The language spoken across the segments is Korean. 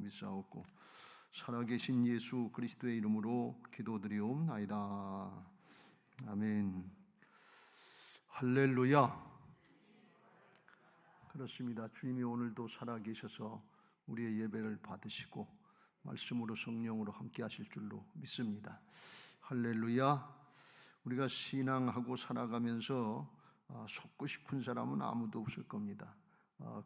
믿사옵고 살아계신 예수 그리스도의 이름으로 기도드리옵나이다. 아멘. 할렐루야. 그렇습니다. 주님이 오늘도 살아계셔서 우리의 예배를 받으시고 말씀으로 성령으로 함께 하실 줄로 믿습니다. 할렐루야. 우리가 신앙하고 살아가면서 속고 싶은 사람은 아무도 없을 겁니다.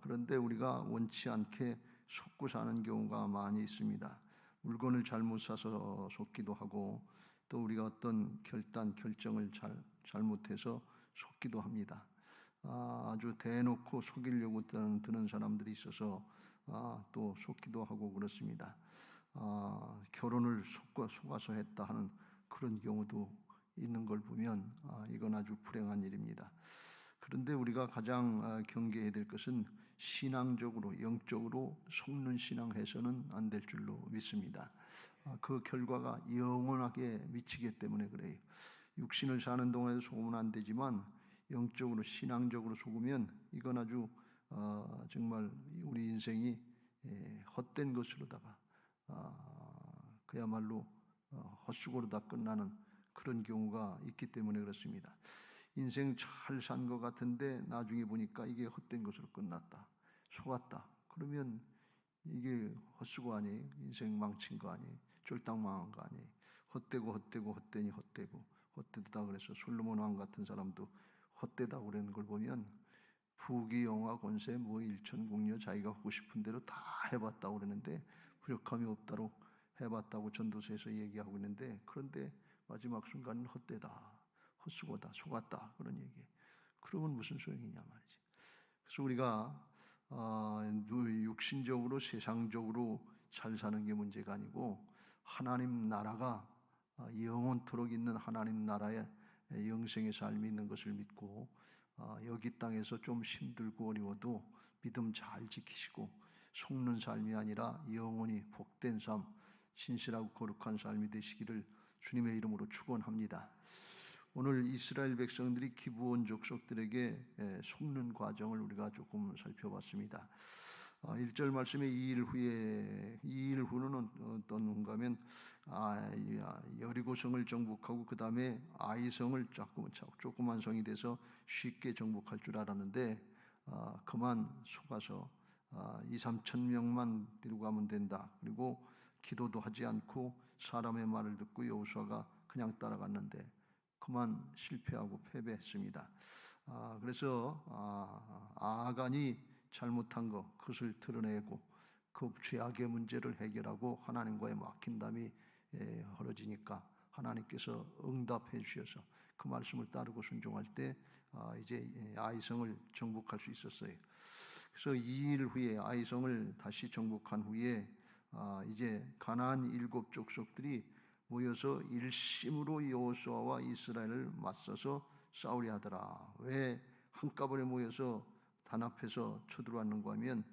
그런데 우리가 원치 않게 속고 사는 경우가 많이 있습니다. 물건을 잘못 사서 속기도 하고 또 우리가 어떤 결정을 잘못해서 속기도 합니다. 아주 대놓고 속이려고 드는 사람들이 있어서 또 속기도 하고 그렇습니다. 결혼을 속아서 했다 하는 그런 경우도 있는 걸 보면 이건 아주 불행한 일입니다. 그런데 우리가 가장 경계해야 될 것은 신앙적으로 영적으로 속는 신앙해서는 안 될 줄로 믿습니다. 그 결과가 영원하게 미치기 때문에 그래요. 육신을 사는 동안에도 속으면 안 되지만 영적으로 신앙적으로 속으면 이건 아주 정말 우리 인생이 헛된 것으로다가 그야말로 헛수고로 다 끝나는 그런 경우가 있기 때문에 그렇습니다. 인생 잘 산 것 같은데 나중에 보니까 이게 헛된 것으로 끝났다, 속았다. 그러면 이게 헛수고 아니에요? 인생 망친 거 아니에요? 쫄딱 망한 거 아니에요? 헛되니 헛되고 헛되다 그래서 솔로몬 왕 같은 사람도 헛되다고 그러는 걸 보면 부귀 영화 권세 일천궁녀 자기가 하고 싶은 대로 다 해봤다고 그러는데 부족함이 없다로 해봤다고 전도서에서 얘기하고 있는데, 그런데 마지막 순간은 헛되다, 헛수고다, 속았다 그런 얘기예요. 그러면 무슨 소용이냐 말이지. 그래서 우리가 육신적으로 세상적으로 잘 사는 게 문제가 아니고 하나님 나라가 영원토록 있는 하나님 나라의 영생의 삶이 있는 것을 믿고 여기 땅에서 좀 힘들고 어려워도 믿음 잘 지키시고 속는 삶이 아니라 영원히 복된 삶, 신실하고 거룩한 삶이 되시기를 주님의 이름으로 축원합니다. 오늘 이스라엘 백성들이 기브온 족속들에게 속는 과정을 우리가 조금 살펴봤습니다. 1절 말씀에 2일 후는 어떤가 하면 여리고성을 정복하고 그 다음에 아이성을 조그만 성이 돼서 쉽게 정복할 줄 알았는데 그만 속아서 2-3천 명만 데리고 가면 된다. 그리고 기도도 하지 않고 사람의 말을 듣고 여호수아가 그냥 따라갔는데 그만 실패하고 패배했습니다. 그래서 아간이 잘못한 것 그것을 드러내고 그 죄악의 문제를 해결하고 하나님과의 막힌담이 벌어지니까 하나님께서 응답해 주셔서 그 말씀을 따르고 순종할 때 이제 아이성을 정복할 수 있었어요. 그래서 2일 후에 아이성을 다시 정복한 후에 이제 가나안 7 족속들이 모여서 일심으로 여호수아와 이스라엘을 맞서서 싸우려 하더라. 왜 한꺼번에 모여서 단합해서 쳐들어왔는가 하면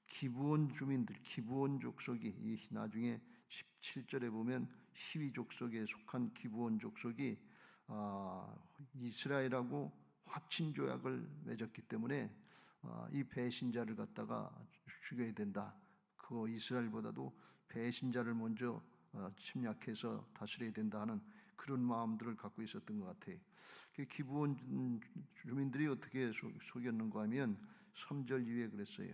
기브온 주민들, 기브온 족속이 나중에 17절에 보면 히위 족속에 속한 기브온 족속이 이스라엘하고 화친 조약을 맺었기 때문에 이 배신자를 갖다가 죽여야 된다. 그 이스라엘보다도 배신자를 먼저 침략해서 다스려야 된다 하는 그런 마음들을 갖고 있었던 것 같아요. 기브온 주민들이 어떻게 속였는가 하면 3절 이후에 그랬어요.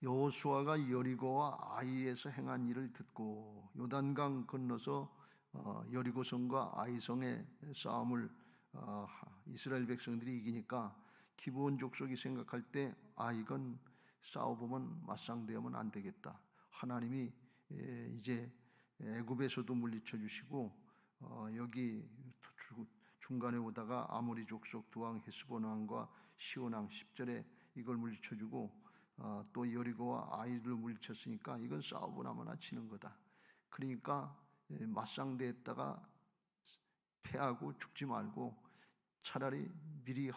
여호수아가 여리고와 아이에서 행한 일을 듣고 요단강 건너서 여리고성과 아이성의 싸움을 이스라엘 백성들이 이기니까 기브온 족속이 생각할 때 이건 싸워보면 맞상대하면 안 되겠다. 하나님이 이제 애굽에서도 물리쳐 주시고 여기 중간에 오다가 아모리 족속 두 왕 헤스본 왕과 시온 왕 10절에 이걸 물리쳐 주고 또 여리고와 아이를 물리쳤으니까 이건 싸워보나마나 치는 거다. 그러니까 맞상대했다가 패하고 죽지 말고 차라리 미리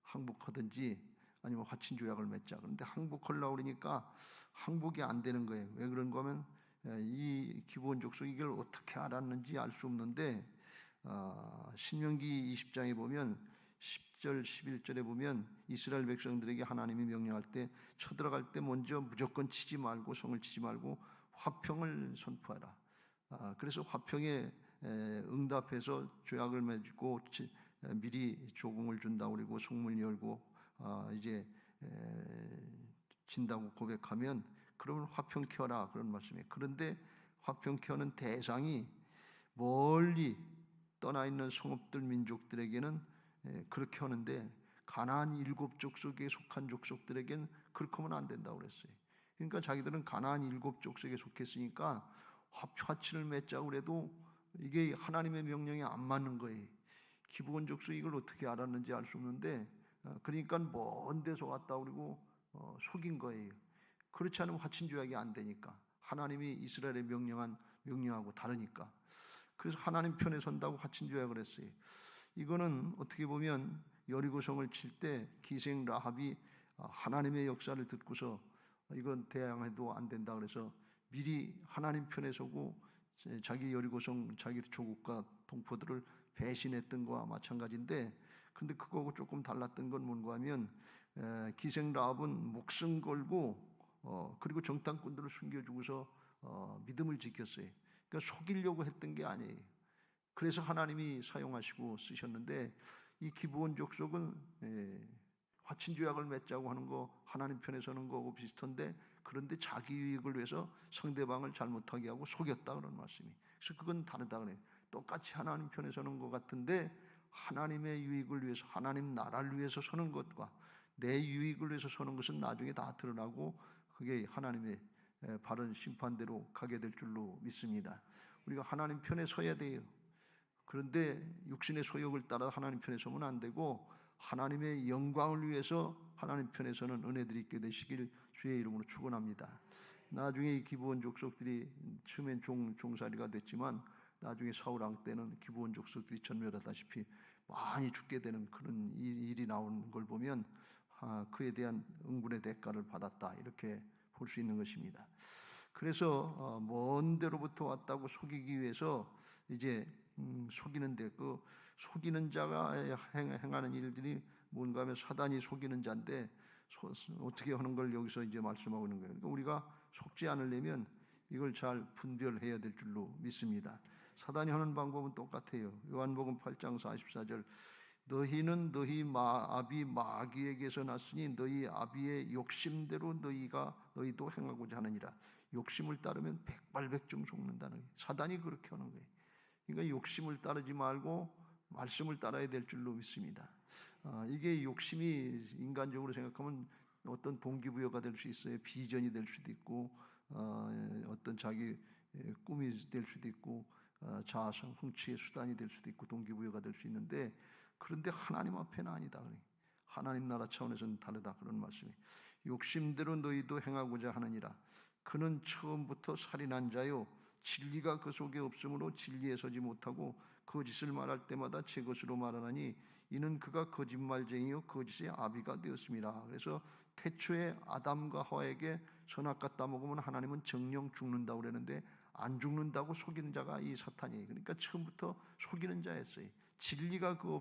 항복하든지 아니면 화친 조약을 맺자. 그런데 항복하려고 그러니까 항복이 안 되는 거예요. 왜 그런가 하면 이 기브온 족속이 이걸 어떻게 알았는지 알 수 없는데 신명기 20장에 보면 10절 11절에 보면 이스라엘 백성들에게 하나님이 명령할 때 쳐들어갈 때 먼저 무조건 치지 말고 성을 치지 말고 화평을 선포하라. 그래서 화평에 응답해서 조약을 맺고 미리 조공을 준다고 그리고 성문을 열고 이제 진다고 고백하면 그러면 화평케 하라 그런 말씀이에요. 그런데 화평케 하는 대상이 멀리 떠나 있는 성읍들 민족들에게는 그렇게 하는데 가나안 7족속에 속한 족속들에게는 그렇게 하면 안 된다고 그랬어요. 그러니까 자기들은 가나안 7족속에 속했으니까 화친을 맺자고 그래도 이게 하나님의 명령에 안 맞는 거예요. 기브온 족속 이걸 어떻게 알았는지 알 수 없는데 그러니까 먼 데서 왔다 그러고 속인 거예요. 그렇지 않으면 화친 조약이 안 되니까 하나님이 이스라엘의 명령하고 다르니까. 그래서 하나님 편에 선다고 화친 조약을 했어요. 이거는 어떻게 보면 여리고성을 칠 때 기생 라합이 하나님의 역사를 듣고서 이건 대항해도 안 된다 그래서 미리 하나님 편에 서고 자기 여리고성 자기 조국과 동포들을 배신했던 거와 마찬가지인데, 근데 그거하고 조금 달랐던 건 뭔가 하면 기생 라합은 목숨 걸고 그리고 정탐꾼들을 숨겨주고서 믿음을 지켰어요. 그러니까 속이려고 했던 게 아니에요. 그래서 하나님이 사용하시고 쓰셨는데 이 기브온 족속은 화친 조약을 맺자고 하는 거 하나님 편에 서는 거하고 비슷한데, 그런데 자기 유익을 위해서 상대방을 잘못하게 하고 속였다 그런 말씀이. 그래서 그건 다르다 그래요. 똑같이 하나님 편에 서는 것 같은데 하나님의 유익을 위해서 하나님 나라를 위해서 서는 것과 내 유익을 위해서 서는 것은 나중에 다 드러나고 그게 하나님의 바른 심판대로 가게 될 줄로 믿습니다. 우리가 하나님 편에 서야 돼요. 그런데 육신의 소욕을 따라 하나님 편에 서면 안 되고 하나님의 영광을 위해서 하나님 편에 서는 은혜들이 있게 되시길 주의 이름으로 축원합니다. 나중에 이 기브온 족속들이 처음엔 종살이가 됐지만 나중에 사울 왕 때는 기브온 족속들이 전멸하다시피 많이 죽게 되는 그런 일이 나오는 걸 보면 그에 대한 응분의 대가를 받았다 이렇게 볼 수 있는 것입니다. 그래서 먼 데로부터 왔다고 속이기 위해서 이제 속이는데 그 속이는 자가 행하는 일들이 뭔가 하면 사단이 속이는 자인데 어떻게 하는 걸 여기서 이제 말씀하고 있는 거예요. 그러니까 우리가 속지 않으려면 이걸 잘 분별해야 될 줄로 믿습니다. 사단이 하는 방법은 똑같아요. 요한복음 8장 44절 너희는 너희 아비 마귀에게서 났으니 너희 아비의 욕심대로 너희도 행하고자 하느니라. 욕심을 따르면 백발백중 속는다는 거예요. 사단이 그렇게 하는 거예요. 그러니까 욕심을 따르지 말고 말씀을 따라야 될 줄로 믿습니다. 이게 욕심이 인간적으로 생각하면 어떤 동기부여가 될 수 있어요. 비전이 될 수도 있고 어떤 자기 꿈이 될 수도 있고 자아성 흥취의 수단이 될 수도 있고 동기부여가 될 수 있는데, 그런데 하나님 앞에는 아니다. 하나님 나라 차원에서는 다르다 그런 말씀이. 욕심대로 너희도 행하고자 하느니라. 그는 처음부터 살인한 자요 진리가 그 속에 없으므로 진리에 서지 못하고 거짓을 말할 때마다 제 것으로 말하나니 이는 그가 거짓말쟁이요 거짓의 아비가 되었습니다. 그래서 태초에 아담과 하와에게 선악과 따먹으면 하나님은 정령 죽는다고 그랬는데 안 죽는다고 속이는 자가 이 사탄이에요. 그러니까 처음부터 속이는 자였어요. 진리가 그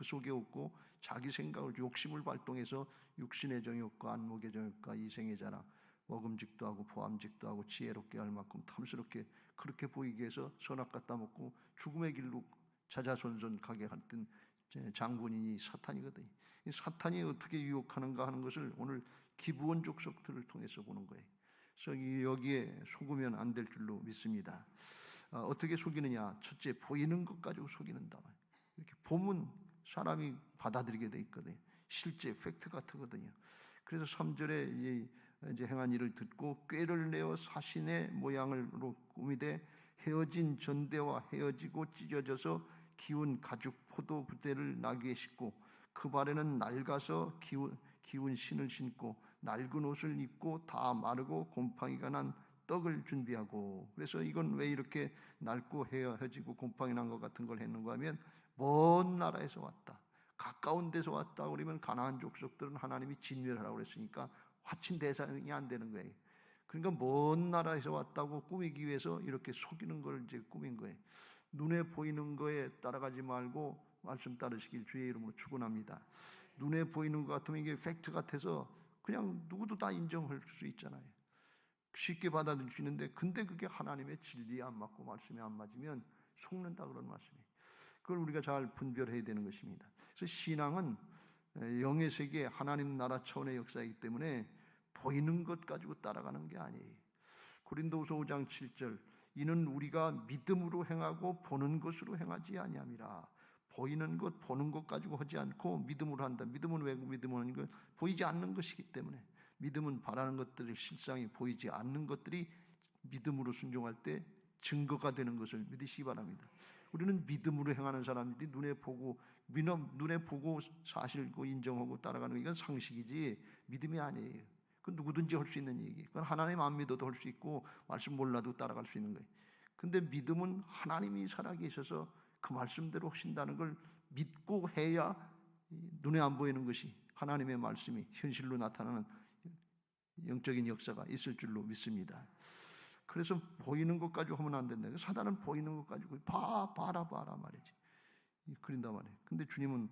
속에 없고 자기 생각을 욕심을 발동해서 육신의 정욕과 안목의 정욕과 이생의 자랑 먹음직도 하고 보암직도 하고 지혜롭게 할 만큼 탐스럽게 그렇게 보이게 해서 선악과 따먹고 죽음의 길로 자자손손 가게 했던 장본인이 사탄이거든요. 이 사탄이 어떻게 유혹하는가 하는 것을 오늘 기브온 족속들을 통해서 보는 거예요. 그래서 여기에 속으면 안 될 줄로 믿습니다. 어떻게 속이느냐? 첫째, 보이는 것 가지고 속이는다. 이렇게 보면 사람이 받아들이게 돼 있거든요. 실제 팩트 같거든요. 그래서 3절에 이제 행한 일을 듣고 꾀를 내어 사신의 모양으로 꾸미되 헤어진 전대와 헤어지고 찢어져서 기운 가죽 포도 부대를 나귀에 싣고 그 발에는 낡아서 기운 신을 신고 낡은 옷을 입고 다 마르고 곰팡이가 난 떡을 준비하고. 그래서 이건 왜 이렇게 낡고 헤어지고 곰팡이 난 것 같은 걸 했는가 하면 먼 나라에서 왔다, 가까운 데서 왔다 그러면 가나안 족속들은 하나님이 진멸하라고 그랬으니까 화친 대상이 안 되는 거예요. 그러니까 먼 나라에서 왔다고 꾸미기 위해서 이렇게 속이는 걸 이제 꾸민 거예요. 눈에 보이는 거에 따라가지 말고 말씀 따르시길 주의 이름으로 축원합니다. 눈에 보이는 것 같으면 이게 팩트 같아서 그냥 누구도 다 인정할 수 있잖아요. 쉽게 받아들이시는데, 근데 그게 하나님의 진리에 안 맞고 말씀에 안 맞으면 속는다, 그런 말씀이에요. 그걸 우리가 잘 분별해야 되는 것입니다. 그래서 신앙은 영의 세계, 하나님 나라 차원의 역사이기 때문에 보이는 것 가지고 따라가는 게 아니에요. 고린도후서 5장 7절, 이는 우리가 믿음으로 행하고 보는 것으로 행하지 아니함이라. 보이는 것, 보는 것 가지고 하지 않고 믿음으로 한다. 믿음은 왜 믿음을 하는 것? 보이지 않는 것이기 때문에. 믿음은 바라는 것들이 실상이 보이지 않는 것들이 믿음으로 순종할 때 증거가 되는 것을 믿으시기 바랍니다. 우리는 믿음으로 행하는 사람들이 눈에 보고 사실고 인정하고 따라가는 게, 이건 상식이지 믿음이 아니에요. 그건 누구든지 할 수 있는 얘기. 그건 하나님 안 믿어도 할 수 있고 말씀 몰라도 따라갈 수 있는 거예요. 근데 믿음은 하나님이 살아계셔서 그 말씀대로 하신다는 걸 믿고 해야 눈에 안 보이는 것이, 하나님의 말씀이 현실로 나타나는 영적인 역사가 있을 줄로 믿습니다. 그래서 보이는 것 가지고 하면 안 된다. 사단은 보이는 것 가지고 봐라 말이지. 그런단 말이에요. 근데 주님은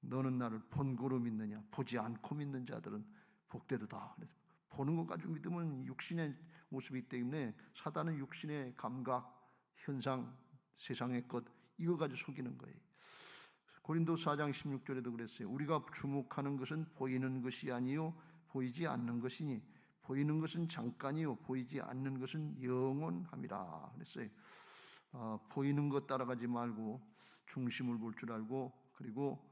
너는 나를 본고로 믿느냐, 보지 않고 믿는 자들은 복되도다. 그래서 보는 것 가지고 믿으면 육신의 모습이기 때문에 사단은 육신의 감각, 현상, 세상의 것, 이거 가지고 속이는 거예요. 고린도서 4장 16절에도 그랬어요. 우리가 주목하는 것은 보이는 것이 아니요 보이지 않는 것이니 보이는 것은 잠깐이요 보이지 않는 것은 영원함이라 그랬어요. 보이는 것 따라가지 말고 중심을 볼 줄 알고, 그리고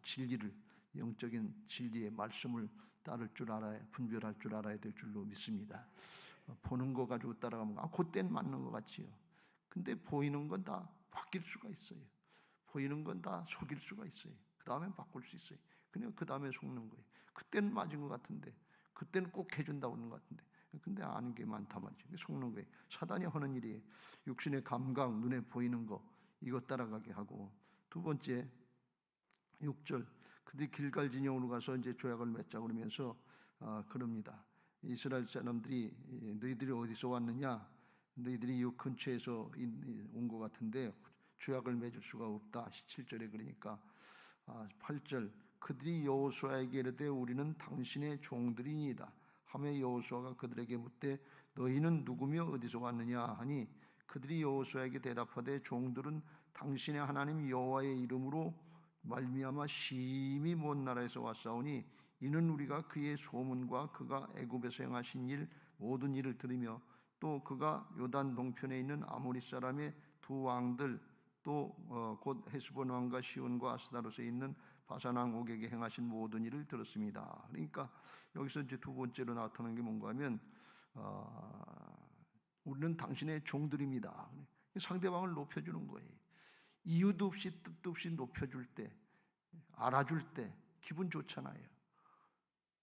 진리를, 영적인 진리의 말씀을 따를 줄 알아야, 분별할 줄 알아야 될 줄로 믿습니다. 보는 거 가지고 따라가면 그땐 맞는 것 같지요. 근데 보이는 건 다 바뀔 수가 있어요. 보이는 건 다 속일 수가 있어요. 그 다음엔 바꿀 수 있어요. 그냥 그 다음에 속는 거예요. 그때는 맞은 것 같은데, 그때는 꼭 해준다고 하는 것 같은데, 근데 아는 게 많다 말이죠. 속는 거예요. 사단이 하는 일이 육신의 감각, 눈에 보이는 거, 이것 따라가게 하고. 두 번째 6절, 그들이 길갈 진영으로 가서 이제 조약을 맺자 그러면서 그럽니다. 이스라엘 사람들이 너희들이 어디서 왔느냐? 너희들이 이 근처에서 온 것 같은데 조약을 맺을 수가 없다. 17절에 그러니까 8절, 그들이 여호수아에게 이르되 우리는 당신의 종들이니이다 하매 여호수아가 그들에게 묻되 너희는 누구며 어디서 왔느냐 하니 그들이 여호수아에게 대답하되 종들은 당신의 하나님 여호와의 이름으로 말미암아 심히 먼 나라에서 왔사오니 이는 우리가 그의 소문과 그가 애굽에서 행하신 일 모든 일을 들으며 또 그가 요단 동편에 있는 아모리 사람의 두 왕들 또 곧 헤스본 왕과 시온과 아스다롯에 있는 바산 왕 옥에게 행하신 모든 일을 들었습니다. 그러니까 여기서 이제 두 번째로 나타나는 게 뭔가 하면 우리는 당신의 종들입니다. 상대방을 높여주는 거예요. 이유도 없이 뜻도 없이 높여줄 때, 알아줄 때 기분 좋잖아요.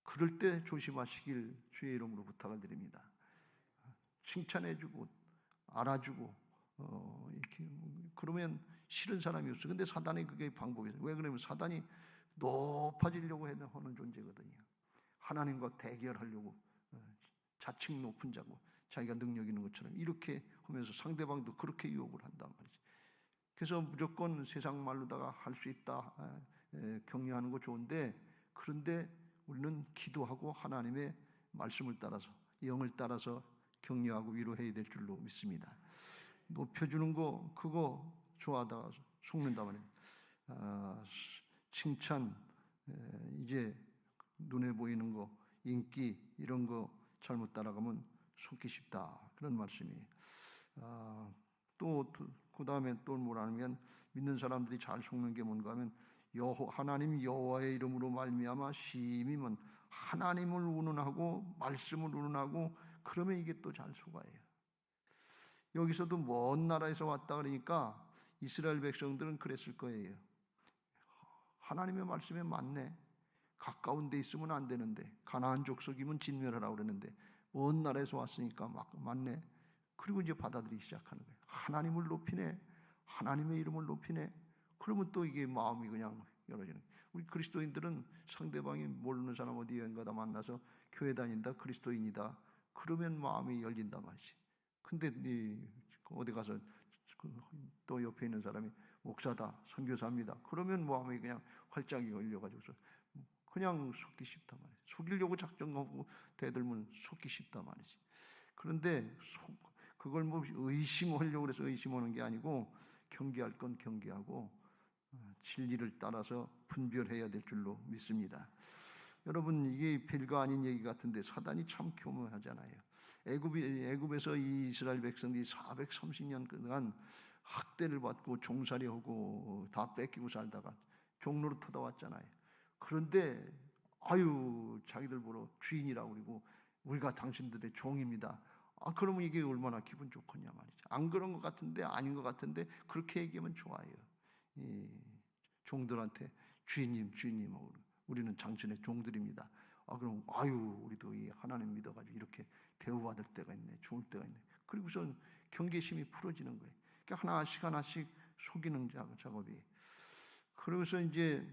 그럴 때 조심하시길 주의 이름으로 부탁을 드립니다. 칭찬해주고 알아주고 이렇게 그러면 싫은 사람이 없어. 근데 사단이 그게 방법이에요. 왜 그러면 사단이 높아지려고 하는 존재거든요. 하나님과 대결하려고 자칭 높은 자고 자기가 능력 있는 것처럼 이렇게 하면서 상대방도 그렇게 유혹을 한단 말이지. 그래서 무조건 세상 말로다가 할 수 있다 격려하는 거 좋은데, 그런데 우리는 기도하고 하나님의 말씀을 따라서 영을 따라서 격려하고 위로해야 될 줄로 믿습니다. 높여주는 거 그거 좋아하다가 속는다 말이에요. 칭찬, 이제 눈에 보이는 거, 인기 이런 거 잘못 따라가면 속기 쉽다, 그런 말씀이에요. 또 그 다음에 또 뭐라면 믿는 사람들이 잘 속는 게 뭔가 하면 하나님 여호와의 이름으로 말미암아 심히면 하나님을 운운하고 말씀을 운운하고 그러면 이게 또 잘 속아요. 여기서도 먼 나라에서 왔다 그러니까 이스라엘 백성들은 그랬을 거예요. 하나님의 말씀에 맞네. 가까운 데 있으면 안 되는데, 가나안 족속이면 진멸하라고 그러는데 먼 나라에서 왔으니까 맞네. 그리고 이제 받아들이기 시작하는 거예요. 하나님을 높이네, 하나님의 이름을 높이네. 그러면 또 이게 마음이 그냥 열어지는 거예요. 우리 그리스도인들은 상대방이 모르는 사람 어디에 가다 만나서 교회 다닌다, 그리스도인이다, 그러면 마음이 열린단 말이지. 근데 어디 가서 또 옆에 있는 사람이 목사다, 선교사입니다. 그러면 마음이 그냥 활짝이 열려가지고서 그냥 속기 쉽단 말이에요. 속이려고 작정하고 대들면 속기 쉽단 말이지. 그런데 그걸 뭐 의심하려고 해서 의심하는 게 아니고 경계할 건 경계하고 진리를 따라서 분별해야 될 줄로 믿습니다. 여러분, 이게 별거 아닌 얘기 같은데 사단이 참 교묘하잖아요. 애굽에서 이 이스라엘 백성들이 430년 동안 학대를 받고 종살이하고 다 뺏기고 살다가 종로로 터져왔잖아요. 그런데 자기들 보러 주인이라고 그러고 우리가 당신들의 종입니다. 그러면 이게 얼마나 기분 좋겠냐 말이죠. 안 그런 것 같은데, 아닌 것 같은데 그렇게 얘기하면 좋아요. 이 종들한테 주인님, 우리는 당신의 종들입니다. 그럼 우리도 이 하나님 믿어가지고 이렇게 대우받을 때가 있네, 좋을 때가 있네. 그리고선 경계심이 풀어지는 거예요. 그러니까 하나씩 속이는 작업이. 그러고서 이제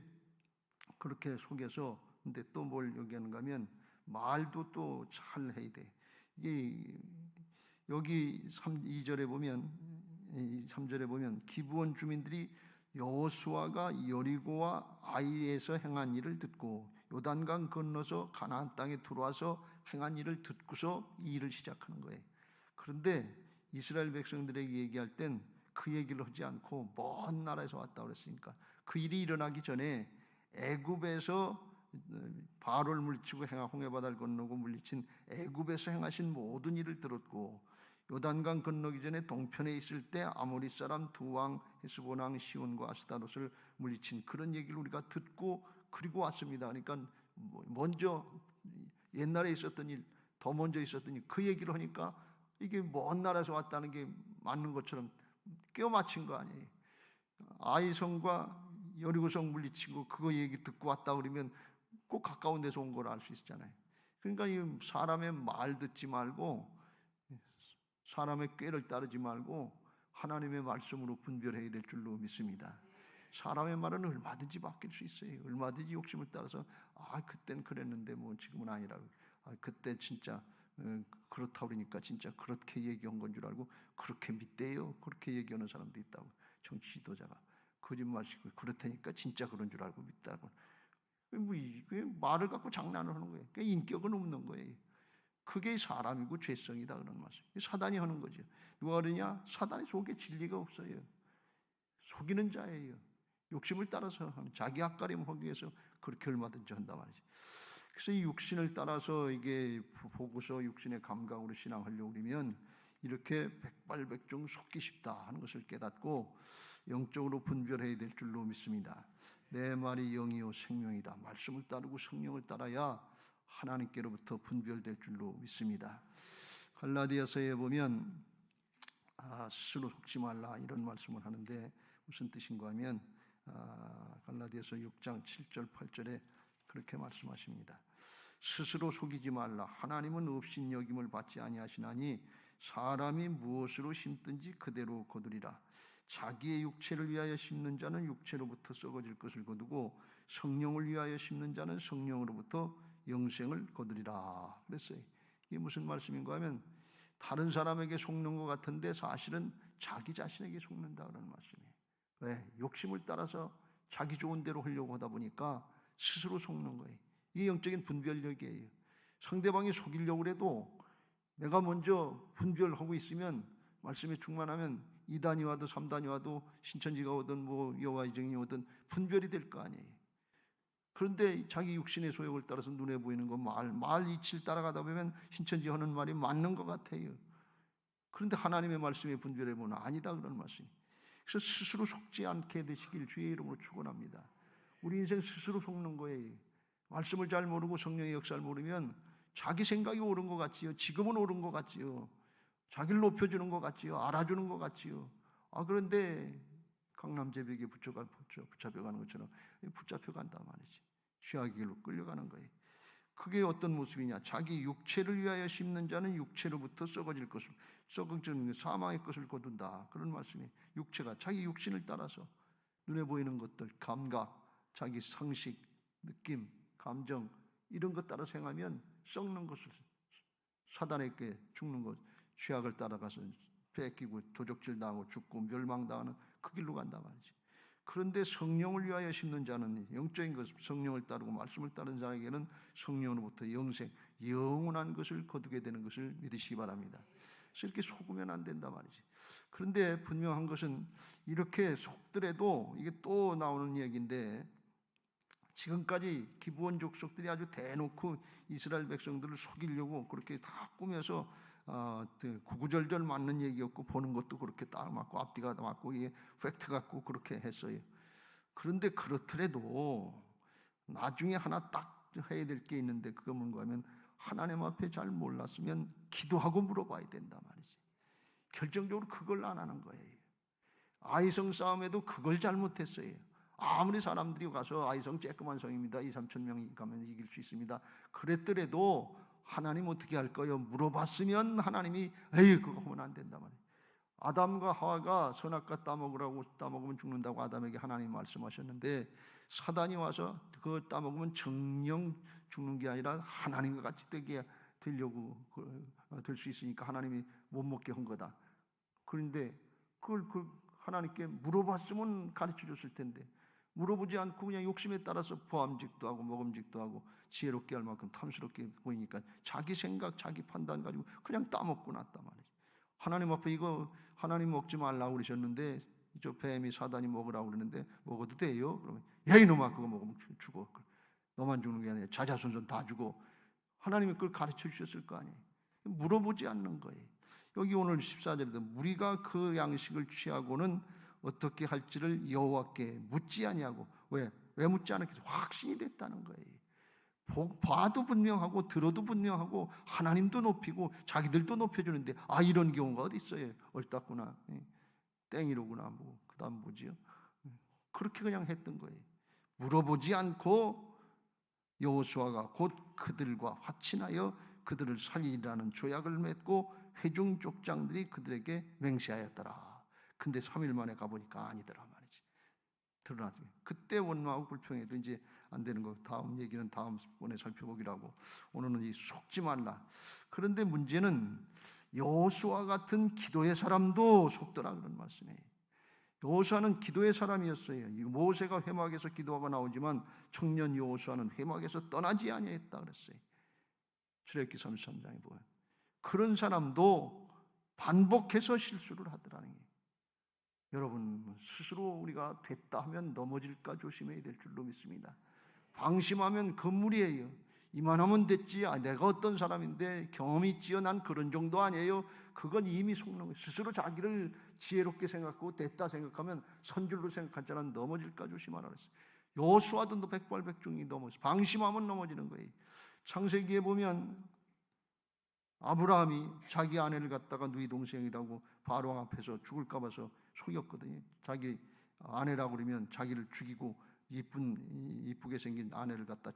그렇게 속여서 근데 또 뭘 얘기하는가 하면 말도 또 잘 해야 돼. 이게 여기 2절에 보면 3절에 보면 기브온 주민들이 여호수아가 여리고와 아이에서 행한 일을 듣고 요단강 건너서 가나안 땅에 들어와서 행한 일을 듣고서 이 일을 시작하는 거예요. 그런데 이스라엘 백성들에게 얘기할 땐 그 얘기를 하지 않고 먼 나라에서 왔다 그랬으니까 그 일이 일어나기 전에 애굽에서 바로를 물리치고 홍해 바다를 건너고 물리친 애굽에서 행하신 모든 일을 들었고 요단강 건너기 전에 동편에 있을 때 아모리 사람 두 왕 헤스본 왕 시온과 아스타롯을 물리친 그런 얘기를 우리가 듣고 그리고 왔습니다. 그러니까 먼저 옛날에 있었던 일, 더 먼저 있었던 일, 그 얘기를 하니까 이게 먼 나라에서 왔다는 게 맞는 것처럼 껴 맞힌 거 아니에요. 아이성과 여리고성 물리치고 그거 얘기 듣고 왔다 그러면 꼭 가까운 데서 온 걸 알 수 있잖아요. 그러니까 이 사람의 말 듣지 말고 사람의 꾀를 따르지 말고 하나님의 말씀으로 분별해야 될 줄로 믿습니다. 사람의 말은 얼마든지 바뀔 수 있어요. 얼마든지 욕심을 따라서 그땐 그랬는데 뭐 지금은 아니라고. 그때 진짜 그렇다 그러니까 진짜 그렇게 얘기한 건 줄 알고 그렇게 믿대요. 그렇게 얘기하는 사람도 있다고. 정치 지도자가 거짓말시고 그렇다니까 진짜 그런 줄 알고 믿다고. 말을 갖고 장난을 하는 거예요. 인격은 없는 거예요. 그게 사람이고 죄성이다 그런 말씀. 사단이 하는 거죠. 누가 그러냐? 사단이 속에 진리가 없어요. 속이는 자예요. 욕심을 따라서 하는 자기 앞가림하기 위해서 그렇게 얼마든지 한단 말이죠. 그래서 이 육신을 따라서 이게 보고서 육신의 감각으로 신앙하려고 그러면 이렇게 백발백중 속기 쉽다 하는 것을 깨닫고 영적으로 분별해야 될 줄로 믿습니다. 내 말이 영이요 생명이다. 말씀을 따르고 성령을 따라야 하나님께로부터 분별될 줄로 믿습니다. 갈라디아서에 보면 스스로 속지 말라 이런 말씀을 하는데 무슨 뜻인가 하면 갈라디아서 6장 7절 8절에 그렇게 말씀하십니다. 스스로 속이지 말라. 하나님은 업신여김을 받지 아니하시나니 사람이 무엇으로 심든지 그대로 거두리라. 자기의 육체를 위하여 심는 자는 육체로부터 썩어질 것을 거두고 성령을 위하여 심는 자는 성령으로부터 영생을 거두리라 그랬어요. 이게 무슨 말씀인가 하면 다른 사람에게 속는 것 같은데 사실은 자기 자신에게 속는다 그런 말씀이에요. 왜? 욕심을 따라서 자기 좋은 대로 하려고 하다 보니까 스스로 속는 거예요. 이게 영적인 분별력이에요. 상대방이 속이려고 해도 내가 먼저 분별하고 있으면 말씀에 충만하면 2단이 와도 3단이 와도 신천지가 오든 뭐 여호와의 증인이 오든 분별이 될 거 아니에요. 그런데 자기 육신의 소욕을 따라서 눈에 보이는 거 말 이치를 따라가다 보면 신천지 하는 말이 맞는 것 같아요. 그런데 하나님의 말씀에 분별해 보면 아니다 그런 말씀이. 그래서 스스로 속지 않게 되시길 주의 이름으로 축원합니다. 우리 인생 스스로 속는 거예요. 말씀을 잘 모르고 성령의 역사를 모르면 자기 생각이 옳은 것 같지요. 지금은 옳은 것 같지요. 자기를 높여주는 것 같지요. 알아주는 것 같지요. 그런데 강남제비에게 붙잡혀가는 것처럼 붙잡혀간단 말이지. 죄악의 길로 끌려가는 거예요. 그게 어떤 모습이냐? 자기 육체를 위하여 심는 자는 육체로부터 썩어질 것을 썩어지는 사망의 것을 거둔다. 그런 말씀이 육체가 자기 육신을 따라서 눈에 보이는 것들, 감각, 자기 상식, 느낌, 감정 이런 것 따라 행하면 썩는 것을 사단에게 죽는 것, 죄악을 따라가서 뺏기고 도적질 당하고 죽고 멸망당하는 그 길로 간단 말이지. 그런데 성령을 위하여 심는 자는 영적인 것, 성령을 따르고 말씀을 따르는 자에게는 성령으로부터 영생, 영원한 것을 거두게 되는 것을 믿으시기 바랍니다. 그래서 이렇게 속으면 안 된단 말이지. 그런데 분명한 것은 이렇게 속더라도 이게 또 나오는 얘기인데, 지금까지 기브온 족속들이 아주 대놓고 이스라엘 백성들을 속이려고 그렇게 다 꾸며서 구구절절 맞는 얘기였고 보는 것도 그렇게 딱 맞고 앞뒤가 맞고 이게 팩트 같고 그렇게 했어요. 그런데 그렇더라도 나중에 하나 딱 해야 될 게 있는데, 그거 뭔가 하면 하나님 앞에 잘 몰랐으면 기도하고 물어봐야 된단 말이지. 결정적으로 그걸 안 하는 거예요. 아이성 싸움에도 그걸 잘못했어요. 아무리 사람들이 가서 아이성 쬐끄만 성입니다, 2-3천 명이 가면 이길 수 있습니다, 그랬더라도 하나님 어떻게 할까요? 물어봤으면 하나님이 에이 그거 하면 안 된단 말이에요. 아담과 하와가 선악과 따먹으면 죽는다고 아담에게 하나님 말씀하셨는데, 사단이 와서 그거 따먹으면 정령 죽는 게 아니라 하나님과 같이 되려고 될 수 있으니까 하나님이 못 먹게 한 거다. 그런데 그걸 하나님께 물어봤으면 가르쳐 줬을 텐데, 물어보지 않고 그냥 욕심에 따라서 보암직도 하고 먹음직도 하고 지혜롭게 할 만큼 탐스럽게 보이니까 자기 생각, 자기 판단 가지고 그냥 따먹고 났단 말이지. 하나님 앞에 이거 하나님 먹지 말라고 그러셨는데, 저 뱀이 사단이 먹으라고 그러는데 먹어도 돼요? 그러면 야 이놈아 그거 먹으면 죽어. 너만 죽는 게 아니라 자자손손 다 죽어. 하나님이 그걸 가르쳐 주셨을 거 아니에요. 물어보지 않는 거예요. 여기 오늘 14절에도 무리가 그 양식을 취하고는 어떻게 할지를 여호와께 묻지 아니하고, 왜 묻지 않았겠어? 확신이 됐다는 거예요. 봐도 분명하고 들어도 분명하고 하나님도 높이고 자기들도 높여주는데 이런 경우가 어디 있어요? 옳다구나, 땡이로구나, 뭐 그다음 뭐지요? 그렇게 그냥 했던 거예요. 물어보지 않고 여호수아가 곧 그들과 화친하여 그들을 살리라는 조약을 맺고 회중 족장들이 그들에게 맹세하였더라. 근데 3일 만에 가보니까 아니더라 말이지. 드러나지. 그때 원망하고 불평해도 이제 안 되는 거, 다음 얘기는 다음번에 살펴보기로 하고, 오늘은 이 속지 말라. 그런데 문제는 여호수아 같은 기도의 사람도 속더라 그런 말씀이에요. 여호수아는 기도의 사람이었어요. 모세가 회막에서 기도하고 나오지만 청년 여호수아는 회막에서 떠나지 아니했다 그랬어요. 출애굽기 33장에 보면 그런 사람도 반복해서 실수를 하더라는 거예요. 여러분, 스스로 우리가 됐다 하면 넘어질까 조심해야 될 줄로 믿습니다. 방심하면 건물이에요. 이만하면 됐지, 내가 어떤 사람인데 경험이 있지요, 난 그런 정도 아니에요. 그건 이미 속는 거예요. 스스로 자기를 지혜롭게 생각하고 됐다 생각하면, 선줄로 생각하잖아, 넘어질까 조심하라 그랬어요. 여호수아도 백발백중이 넘어서 방심하면 넘어지는 거예요. 창세기에 보면 아브라함이 자기 아내를 갖다가 누이 동생이라고 바로 앞에서 죽을까 봐서 속였거든요. 자기 아내라고 그러면 자기를 죽이고 이쁘게 생긴 아내를 갖다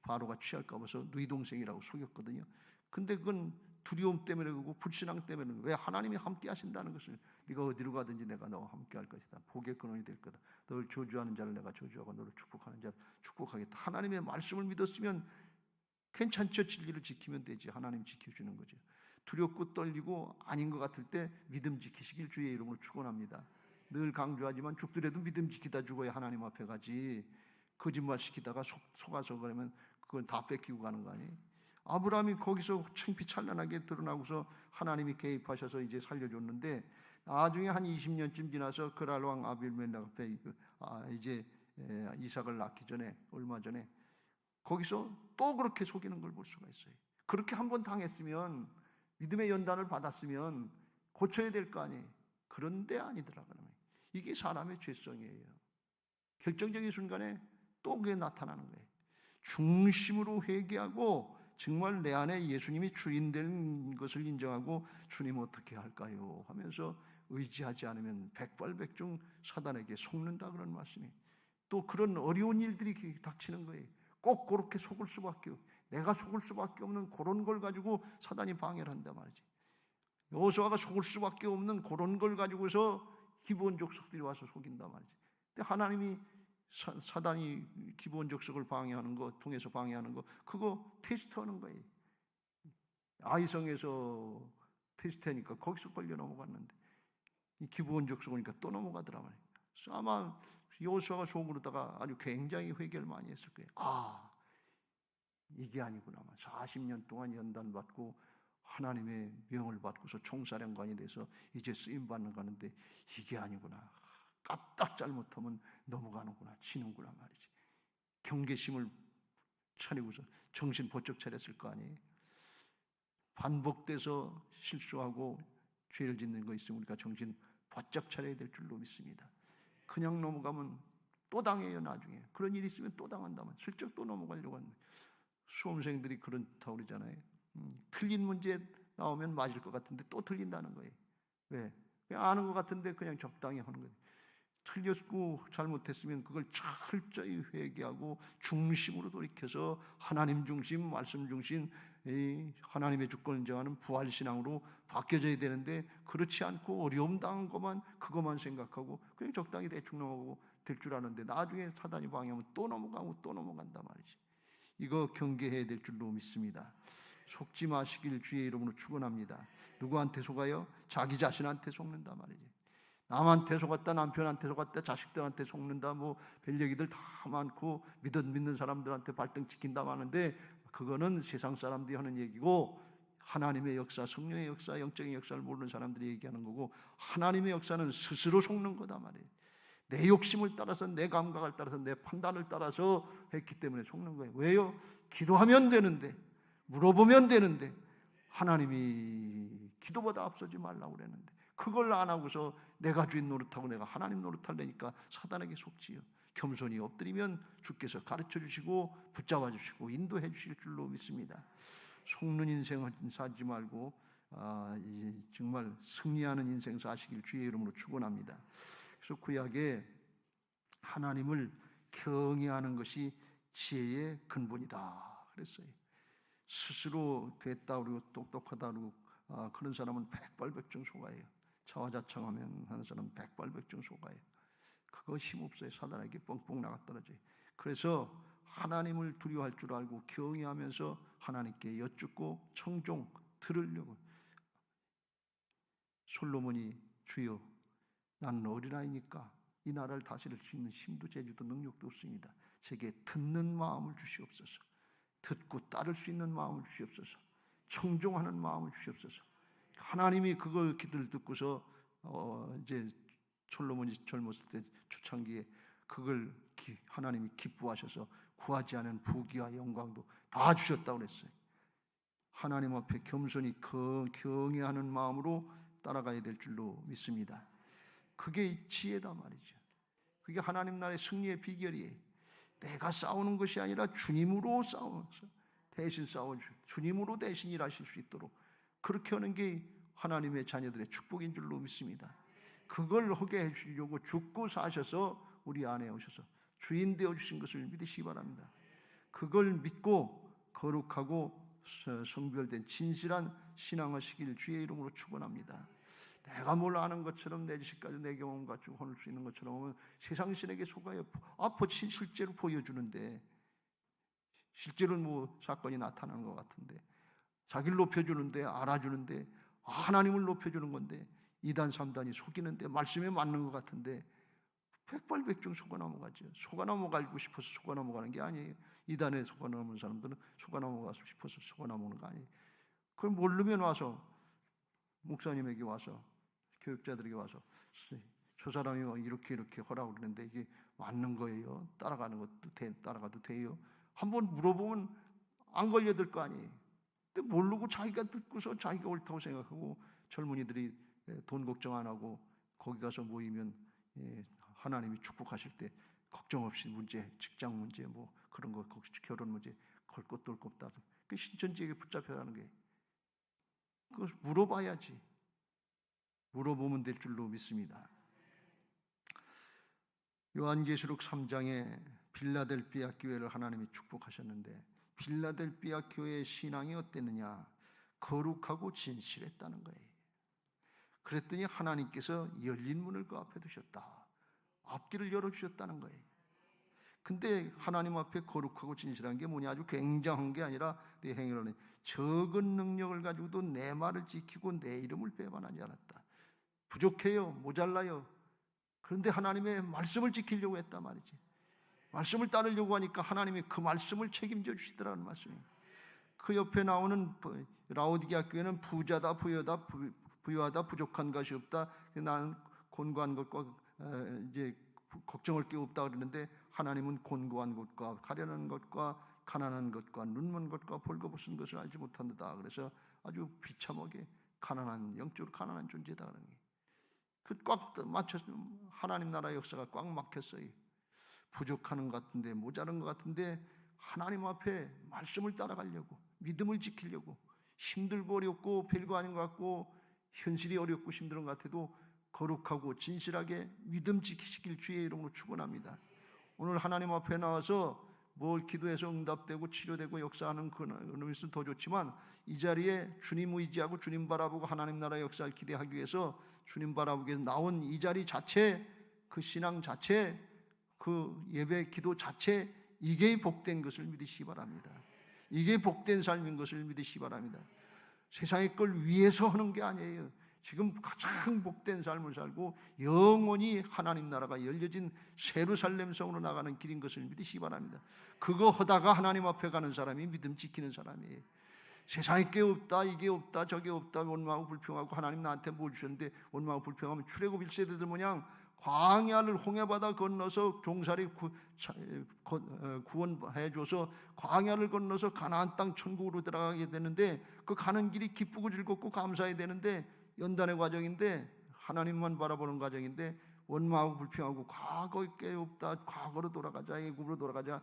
바로가 취할까 봐서 누이 동생이라고 속였거든요. 근데 그건 두려움 때문에 그러고 불신앙 때문에, 왜 하나님이 함께 하신다는 것을, 네가 어디로 가든지 내가 너와 함께 할 것이다, 복의 근원이 될 거다, 너를 저주하는 자를 내가 저주하고 너를 축복하는 자를 축복하겠다. 하나님의 말씀을 믿었으면 괜찮죠. 진리를 지키면 되지. 하나님 지켜주는 거죠. 두렵고 떨리고 아닌 것 같을 때 믿음 지키시길 주의 이름으로 축원합니다. 늘 강조하지만 죽더라도 믿음 지키다 죽어야 하나님 앞에 가지, 거짓말 시키다가 속아서 그러면 그건 다 뺏기고 가는 거 아니에요? 아브라함이 거기서 창피찬란하게 드러나고서 하나님이 개입하셔서 이제 살려줬는데, 나중에 한 20년쯤 지나서 그랄 왕 아빌멜렉 앞에 이제 이삭을 낳기 전에, 얼마 전에 거기서 또 그렇게 속이는 걸 볼 수가 있어요. 그렇게 한번 당했으면, 믿음의 연단을 받았으면 고쳐야 될 거 아니에요. 그런데 아니더라고요. 이게 사람의 죄성이에요. 결정적인 순간에 또 그게 나타나는 거예요. 중심으로 회개하고 정말 내 안에 예수님이 주인된 것을 인정하고 주님 어떻게 할까요? 하면서 의지하지 않으면 백발백중 사단에게 속는다 그런 말씀이에요. 또 그런 어려운 일들이 닥치는 거예요. 꼭 그렇게 속을 수밖에, 내가 속을 수밖에 없는 그런 걸 가지고 사단이 방해를 한단 말이지. 여호수아가 속을 수밖에 없는 그런 걸 가지고서 기브온 족속들이 와서 속인단 말이지. 근데 하나님이 사단이 기브온 족속을 방해하는 거, 통해서 방해하는 거, 그거 테스트하는 거예요. 아이성에서 테스트하니까 거기서 걸려 넘어갔는데 이 기브온 족속이니까 또 넘어가더라 말이에요. 아마 여호수아가 속으로다가 아주 굉장히 회개를 많이 했을 거예요. 이게 아니구나. 40년 동안 연단받고 하나님의 명을 받고서 총사령관이 돼서 이제 쓰임받는 가는데 이게 아니구나. 까딱 잘못하면 넘어가는구나. 치는구나 말이지. 경계심을 차리고서 정신 번쩍 차렸을 거 아니에요. 반복돼서 실수하고 죄를 짓는 거 있으면 우리가 정신 바짝 차려야 될 줄로 믿습니다. 그냥 넘어가면 또 당해요. 나중에 그런 일이 있으면 또 당한다면 슬쩍 또 넘어가려고 하는 수험생들이 그렇다고 그러잖아요. 틀린 문제 나오면 맞을 것 같은데 또 틀린다는 거예요. 왜? 그냥 아는 것 같은데 그냥 적당히 하는 거예요. 틀렸고 잘못했으면 그걸 철저히 회개하고 중심으로 돌이켜서 하나님 중심, 말씀 중심, 하나님의 주권을 인정하는 부활신앙으로 바뀌어져야 되는데 그렇지 않고 어려움 당한 것만 그것만 생각하고 그냥 적당히 대충 넘어가고 될 줄 아는데 나중에 사단이 방해하면 또 넘어가고 또 넘어간단 말이지. 이거 경계해야 될 줄로 믿습니다. 속지 마시길 주의 이름으로 축원합니다. 누구한테 속아요? 자기 자신한테 속는다 말이지. 남한테 속았다, 남편한테 속았다, 자식들한테 속는다, 뭐 별 얘기들 다 많고 믿는 사람들한테 발등 찍힌다 하는데 그거는 세상 사람들이 하는 얘기고 하나님의 역사, 성령의 역사, 영적인 역사를 모르는 사람들이 얘기하는 거고 하나님의 역사는 스스로 속는 거다 말이에요. 내 욕심을 따라서, 내 감각을 따라서, 내 판단을 따라서 했기 때문에 속는 거예요. 왜요? 기도하면 되는데, 물어보면 되는데 하나님이 기도보다 앞서지 말라고 그랬는데 그걸 안 하고서 내가 주인 노릇하고 내가 하나님 노릇하려니까 사단에게 속지요. 겸손히 엎드리면 주께서 가르쳐 주시고 붙잡아 주시고 인도해 주실 줄로 믿습니다. 속는 인생을 사지 말고 정말 승리하는 인생 사시길 주의 이름으로 축원합니다. 그래서 구약에 하나님을 경외하는 것이 지혜의 근본이다 그랬어요. 스스로 됐다 그러고 똑똑하다 그러고 그런 사람은 백발백중 속아요. 자화자찬하면 하는 사람은 백발백중 속아요. 그거 힘없어요. 사단에게 뻥뻥 나가 떨어져요. 그래서 하나님을 두려워할 줄 알고 경외하면서 하나님께 여쭙고 청종 들으려고. 솔로몬이 주여 나는 어린아이니까 이 나라를 다스릴 수 있는 힘도 재주도 능력도 없습니다. 제게 듣는 마음을 주시옵소서. 듣고 따를 수 있는 마음을 주시옵소서. 청종하는 마음을 주시옵소서. 하나님이 그걸 기도를 듣고서 이제 솔로몬이 젊었을 때 초창기에 그걸 하나님이 기뻐하셔서 구하지 않은 부귀와 영광도 다 주셨다고 그랬어요. 하나님 앞에 겸손히 경외하는 마음으로 따라가야 될 줄로 믿습니다. 그게 지혜다 말이죠. 그게 하나님 나라의 승리의 비결이에요. 내가 싸우는 것이 아니라 주님으로 싸우면서 대신 싸워주시고 주님으로 대신 일하실 수 있도록 그렇게 하는 게 하나님의 자녀들의 축복인 줄로 믿습니다. 그걸 하게 해주시려고 죽고 사셔서 우리 안에 오셔서 주인 되어주신 것을 믿으시기 바랍니다. 그걸 믿고 거룩하고 성별된 진실한 신앙하시길 주의 이름으로 축원합니다. 내가 뭘 아는 것처럼 내 지식까지 내 경험 가지고 혼을 수 있는 것처럼 하면 세상 신에게 속아요. 실제로 보여주는데 실제로는 뭐 사건이 나타나는 것 같은데 자기를 높여주는데 알아주는데 하나님을 높여주는 건데 2단 3단이 속이는데 말씀에 맞는 것 같은데 백발백중 속아 넘어가죠. 속아 넘어가고 싶어서 속아 넘어가는 게 아니에요. 2단에 속아 넘어가는 사람들은 속아 넘어가고 싶어서 속아 넘어가는 거 아니에요. 그걸 모르면 와서 목사님에게 와서 교육자들에게 와서 저 사람이 이렇게 하라고 그러는데 이게 맞는 거예요? 따라가는 것도 따라가도 돼요? 한번 물어보면 안 걸려들 거 아니에요. 근데 모르고 자기가 듣고서 자기가 옳다고 생각하고 젊은이들이 돈 걱정 안 하고 거기 가서 모이면 하나님이 축복하실 때 걱정 없이 문제, 직장 문제 뭐 그런 거 결혼 문제 걸 것도 없다. 그 신천지에게 붙잡혀가는 게 그걸 물어봐야지. 물어보면 될 줄로 믿습니다. 요한계시록 3장에 빌라델비아 교회를 하나님이 축복하셨는데 빌라델비아 교회의 신앙이 어땠느냐? 거룩하고 진실했다는 거예요. 그랬더니 하나님께서 열린 문을 그 앞에 두셨다. 앞길을 열어주셨다는 거예요. 근데 하나님 앞에 거룩하고 진실한 게 뭐냐? 아주 굉장한 게 아니라 내 행위로는 적은 능력을 가지고도 내 말을 지키고 내 이름을 배반하지 않았다. 부족해요. 모자라요. 그런데 하나님의 말씀을 지키려고 했단 말이지. 말씀을 따르려고 하니까 하나님이 그 말씀을 책임져 주시더라는 말씀이에요. 그 옆에 나오는 라오디게아 교회는 부자다, 부유하다, 부족한 것이 없다. 나는 곤고한 것과 이제 걱정할 게 없다 그러는데, 하나님은 곤고한 것과 가련한 것과 가난한 것과 눈먼 것과 벌거벗은 것을 알지 못한다. 그래서 아주 비참하게 가난한, 영적으로 가난한 존재다 그러는 게. 그 꽉 맞춰서 하나님 나라의 역사가 꽉 막혔어요. 부족하는 것 같은데, 모자란 것 같은데, 하나님 앞에 말씀을 따라가려고, 믿음을 지키려고, 힘들고 어렵고 별거 아닌 것 같고 현실이 어렵고 힘든 것 같아도 거룩하고 진실하게 믿음 지키시길 주의 이름으로 축원합니다. 오늘 하나님 앞에 나와서 뭘 기도해서 응답되고 치료되고 역사하는 그런 것은 더 좋지만, 이 자리에 주님 의지하고 주님 바라보고 하나님 나라의 역사를 기대하기 위해서 주님 바라보기 위해서 나온 이 자리 자체, 그 신앙 자체, 그 예배 기도 자체, 이게 복된 것을 믿으시기 바랍니다. 이게 복된 삶인 것을 믿으시기 바랍니다. 세상의 걸 위해서 하는 게 아니에요. 지금 가장 복된 삶을 살고 영원히 하나님 나라가 열려진 예루살렘 성으로 나가는 길인 것을 믿으시기 바랍니다. 그거 하다가 하나님 앞에 가는 사람이 믿음 지키는 사람이에요. 세상에 게 없다, 이게 없다, 저게 없다, 원망하고 불평하고 하나님 나한테 뭘 주셨는데 원망하고 불평하면 출애굽 1세대들 모양 광야를 홍해바다 건너서 종살이 구원해 줘서 광야를 건너서 가나안 땅 천국으로 들어가게 되는데, 그 가는 길이 기쁘고 즐겁고 감사해야 되는데 연단의 과정인데, 하나님만 바라보는 과정인데 원망하고 불평하고 과거에 게 없다, 과거로 돌아가자, 애굽으로 돌아가자.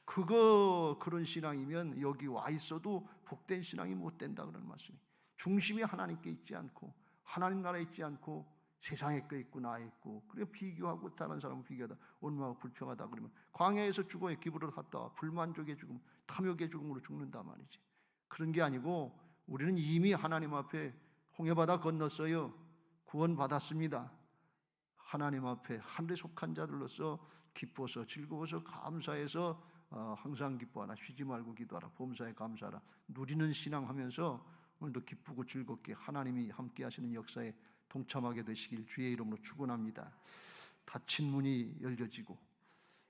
그런 신앙이면 여기 와 있어도 복된 신앙이 못 된다 그런 말씀이에요. 중심이 하나님께 있지 않고 하나님 나라에 있지 않고 세상에 거 있고 나에 있고, 그리고 비교하고 다른 사람을 비교하다 원망하고 불평하다 그러면 광야에서 죽어야 기부를 하다 불만족의 죽음, 탐욕의 죽음으로 죽는다 말이지. 그런 게 아니고 우리는 이미 하나님 앞에 홍해바다 건넜어요. 구원받았습니다. 하나님 앞에 하늘에 속한 자들로서 기뻐서 즐거워서 감사해서 항상 기뻐하라, 쉬지 말고 기도하라, 범사에 감사하라, 누리는 신앙하면서 오늘도 기쁘고 즐겁게 하나님이 함께 하시는 역사에 동참하게 되시길 주의 이름으로 축원합니다. 닫힌 문이 열려지고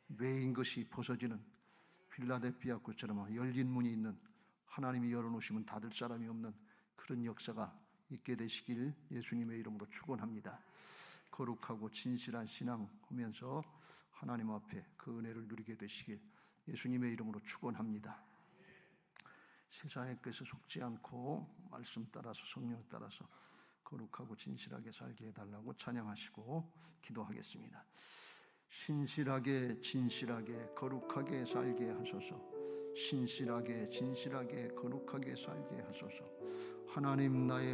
매인 것이 벗어지는 필라델피아 것처럼 열린 문이 있는, 하나님이 열어놓으시면 닫을 사람이 없는 그런 역사가 있게 되시길 예수님의 이름으로 축원합니다. 거룩하고 진실한 신앙하면서 하나님 앞에 그 은혜를 누리게 되시길 예수님의 이름으로 축원합니다. 세상의 것에 속지 않고 말씀 따라서 성령 따라서 거룩하고 진실하게 살게 해달라고 찬양하시고 기도하겠습니다. 신실하게 진실하게 거룩하게 살게 하소서. 신실하게 진실하게 거룩하게 살게 하소서. 하나님 나의